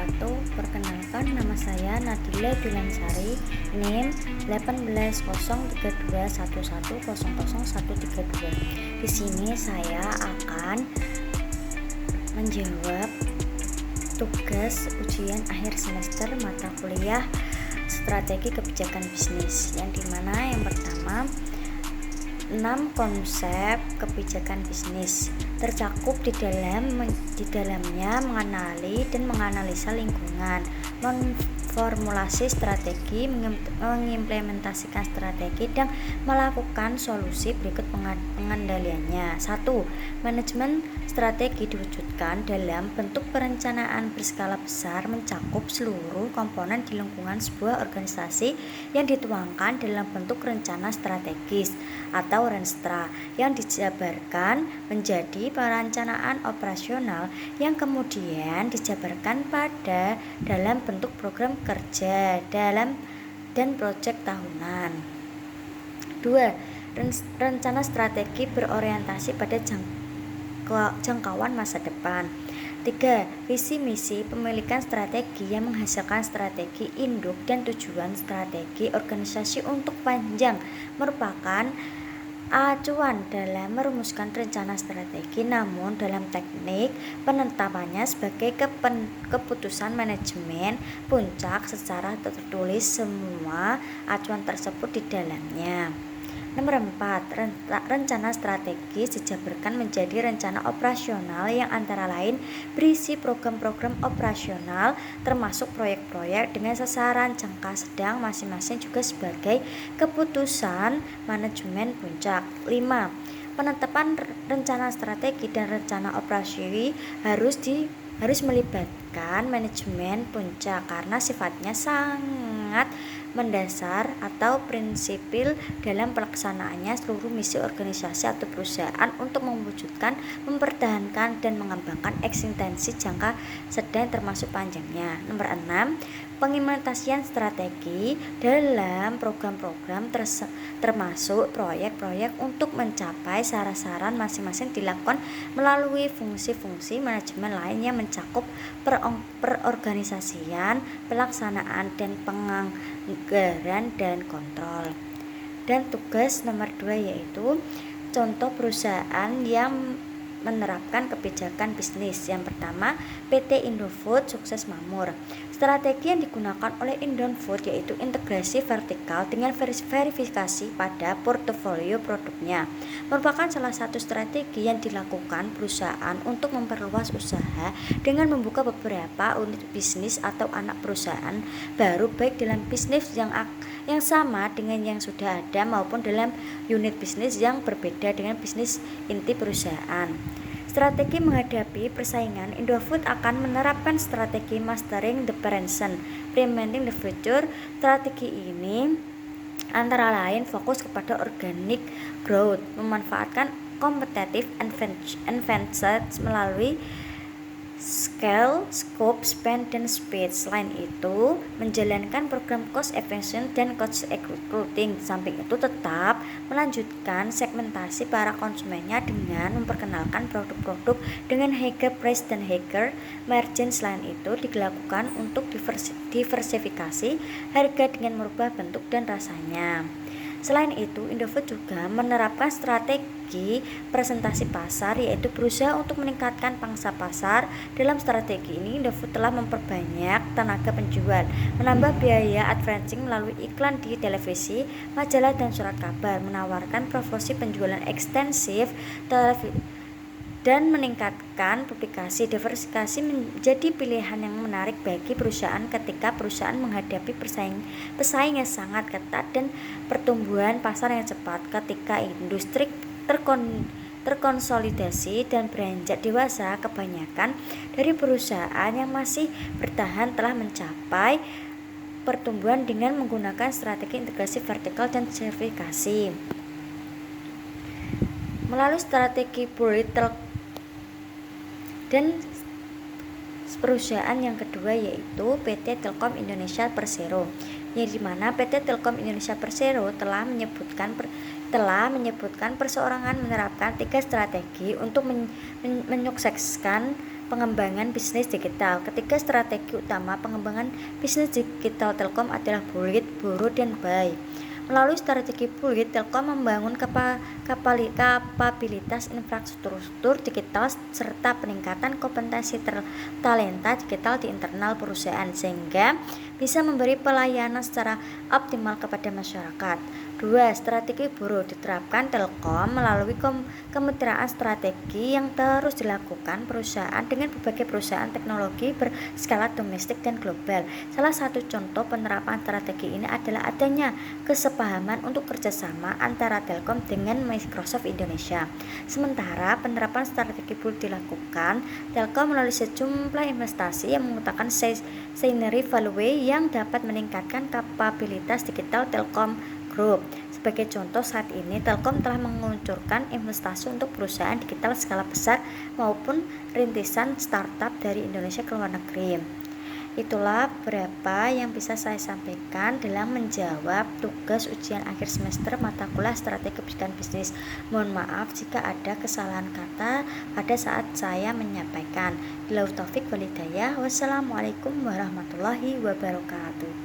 wabarakatuh. Perkenalkan, nama saya Nadila Dulansari, NIM 18032111000132. Di sini saya akan menjawab tugas ujian akhir semester mata kuliah strategi kebijakan bisnis, yang dimana yang pertama 6 konsep kebijakan bisnis tercakup di dalamnya mengenali dan menganalisa lingkungan, memformulasi strategi, mengimplementasikan strategi, dan melakukan solusi berikut pengendaliannya. 1. Manajemen strategi diwujudkan dalam bentuk perencanaan berskala besar mencakup seluruh komponen di lingkungan sebuah organisasi yang dituangkan dalam bentuk rencana strategis atau Renstra yang dijabarkan menjadi perencanaan operasional yang kemudian dijabarkan dalam bentuk program kerja dan proyek tahunan. 2. Rencana strategi berorientasi pada jangkauan masa depan. 3. Visi misi pemilikan strategi yang menghasilkan strategi induk dan tujuan strategi organisasi untuk panjang merupakan acuan dalam merumuskan rencana strategi, namun dalam teknik penetapannya sebagai keputusan manajemen puncak secara tertulis semua acuan tersebut di dalamnya. Nomor 4. Rencana strategis dijabarkan menjadi rencana operasional yang antara lain berisi program-program operasional termasuk proyek-proyek dengan sasaran jangka sedang masing-masing juga sebagai keputusan manajemen puncak. 5. Penetapan rencana strategi dan rencana operasi harus melibatkan manajemen puncak karena sifatnya sangat mendasar atau prinsipil dalam pelaksanaannya seluruh misi organisasi atau perusahaan untuk mewujudkan, mempertahankan, dan mengembangkan eksistensi jangka sedang termasuk panjangnya. Nomor 6. Pengimplementasian strategi dalam program-program termasuk proyek-proyek untuk mencapai sasaran masing-masing dilakukan melalui fungsi-fungsi manajemen lain yang mencakup perorganisasian, pelaksanaan, dan penganggaran dan kontrol. Dan tugas nomor 2 yaitu contoh perusahaan yang menerapkan kebijakan bisnis. Yang pertama, PT Indofood sukses makmur. Strategi yang digunakan oleh Indofood yaitu integrasi vertikal dengan verifikasi pada portofolio produknya. Merupakan salah satu strategi yang dilakukan perusahaan untuk memperluas usaha dengan membuka beberapa unit bisnis atau anak perusahaan baru baik dalam bisnis yang sama dengan yang sudah ada maupun dalam unit bisnis yang berbeda dengan bisnis inti perusahaan. Strategi menghadapi persaingan, Indofood akan menerapkan strategi Mastering the Present, Preventing the Future. Strategi ini antara lain fokus kepada organic growth, memanfaatkan competitive advantage melalui scale, scope, spend, dan speed. Selain itu, menjalankan program cost efficient dan cost recruiting. Samping itu tetap melanjutkan segmentasi para konsumennya dengan memperkenalkan produk-produk dengan higher price dan higher margin. Selain itu, dilakukan untuk diversifikasi harga dengan merubah bentuk dan rasanya. Selain itu, Indofood juga menerapkan strategi presentasi pasar, yaitu berusaha untuk meningkatkan pangsa pasar. Dalam strategi ini, Indofood telah memperbanyak tenaga penjual, menambah biaya advertising melalui iklan di televisi, majalah, dan surat kabar, menawarkan promosi penjualan ekstensif, dan meningkatkan publikasi. Diversifikasi menjadi pilihan yang menarik bagi perusahaan ketika perusahaan menghadapi pesaing yang sangat ketat dan pertumbuhan pasar yang cepat. Ketika industri terkonsolidasi dan beranjak dewasa, kebanyakan dari perusahaan yang masih bertahan telah mencapai pertumbuhan dengan menggunakan strategi integrasi vertikal dan diversifikasi. Melalui strategi Bullet dan perusahaan yang kedua yaitu PT Telkom Indonesia Persero, yang dimana PT Telkom Indonesia Persero telah menyebutkan perseorangan menerapkan 3 strategi untuk menyukseskan pengembangan bisnis digital. Ketiga, strategi utama pengembangan bisnis digital Telkom adalah build, borrow, dan buy. Melalui strategi build, Telkom membangun kapabilitas infrastruktur digital serta peningkatan kompetensi talenta digital di internal perusahaan sehingga bisa memberi pelayanan secara optimal kepada masyarakat. 2. Strategi borrow diterapkan Telkom melalui kemitraan strategi yang terus dilakukan perusahaan dengan berbagai perusahaan teknologi berskala domestik dan global. Salah satu contoh penerapan strategi ini adalah adanya kesepahaman untuk kerjasama antara Telkom dengan Microsoft Indonesia. Sementara penerapan strategi borrow dilakukan Telkom melalui sejumlah investasi yang menggunakan synergy value yang dapat meningkatkan kapabilitas digital Telkom Group. Sebagai contoh, saat ini Telkom telah menguncurkan investasi untuk perusahaan digital skala besar maupun rintisan startup dari Indonesia ke luar negeri. Itulah beberapa yang bisa saya sampaikan dalam menjawab tugas ujian akhir semester mata kuliah strategi kebijakan bisnis. Mohon maaf jika ada kesalahan kata pada saat saya menyampaikan. Billahi taufik wal hidayah. Wassalamualaikum warahmatullahi wabarakatuh.